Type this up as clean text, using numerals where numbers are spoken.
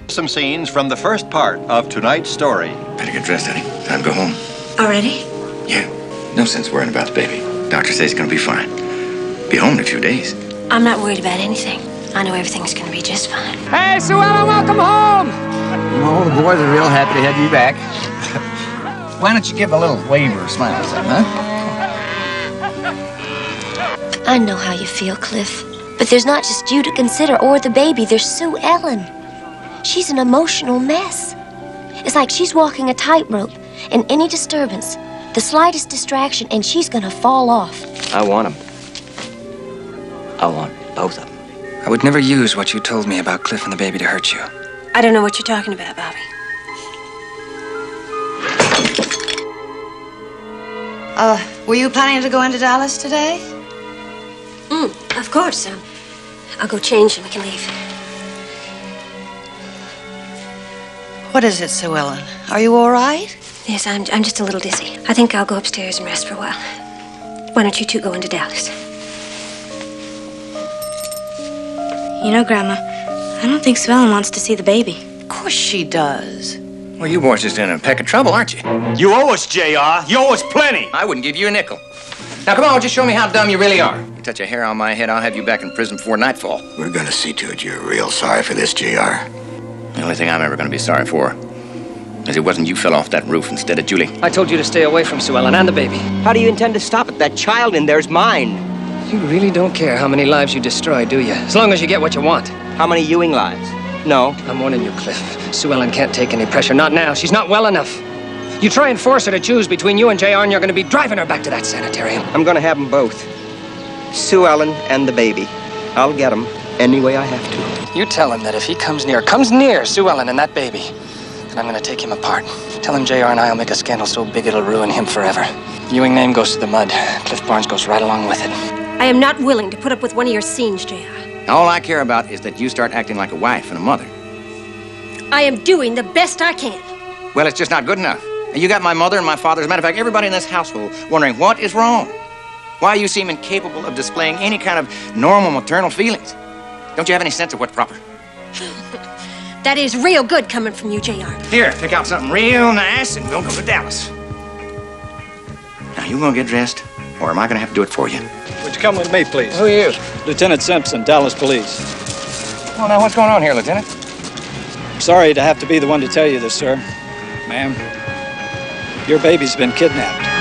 Some scenes from the first part of tonight's story. Better get dressed, honey. Time to go home. Already? Yeah. No sense worrying about the baby. Doctor says he's gonna be fine. Be home in a few days. I'm not worried about anything. I know everything's gonna be just fine. Hey, Sue Ellen, welcome home! Oh, the boys are real happy to have you back. Why don't you give a little wave or smile or something, huh? I know how you feel, Cliff. But there's not just you to consider or the baby. There's Sue Ellen. She's an emotional mess. It's like she's walking a tightrope, and any disturbance, the slightest distraction, and she's gonna fall off. I want them. I want both of them. I would never use what you told me about Cliff and the baby to hurt you. I don't know what you're talking about, Bobby. Were you planning to go into Dallas today? Of course. I'll go change and we can leave. What is it, Sue Ellen? Are you all right? Yes, I'm just a little dizzy. I think I'll go upstairs and rest for a while. Why don't you two go into Dallas? You know, Grandma, I don't think Sue Ellen wants to see the baby. Of course she does. Well, you boys just in a peck of trouble, aren't you? You owe us, JR. You owe us plenty. I wouldn't give you a nickel. Now, come on, just show me how dumb you really are. You touch a hair on my head, I'll have you back in prison before nightfall. We're gonna see to it you're real sorry for this, JR. The only thing I'm ever gonna be sorry for is it wasn't you fell off that roof instead of Julie. I told you to stay away from Sue Ellen and the baby. How do you intend to stop it? That child in there's mine. You really don't care how many lives you destroy, do you? As long as you get what you want. How many Ewing lives? No. I'm warning you, Cliff. Sue Ellen can't take any pressure. Not now. She's not well enough. You try and force her to choose between you and JR, and you're going to be driving her back to that sanitarium. I'm gonna have them both. Sue Ellen and the baby. I'll get them any way I have to. You tell him that if he comes near Sue Ellen and that baby, then I'm going to take him apart. Tell him JR and I will make a scandal so big it'll ruin him forever. The Ewing name goes to the mud. Cliff Barnes goes right along with it. I am not willing to put up with one of your scenes, JR. All I care about is that you start acting like a wife and a mother. I am doing the best I can. Well, it's just not good enough. And you got my mother and my father, as a matter of fact, everybody in this household wondering what is wrong. Why you seem incapable of displaying any kind of normal maternal feelings. Don't you have any sense of what's proper? That is real good coming from you, JR. Here, pick out something real nice and we'll go to Dallas. Now, you gonna get dressed, or am I gonna have to do it for you? Would you come with me, please? Who are you? Lieutenant Simpson, Dallas Police. Well, now, what's going on here, Lieutenant? Sorry to have to be the one to tell you this, sir. Ma'am, your baby's been kidnapped.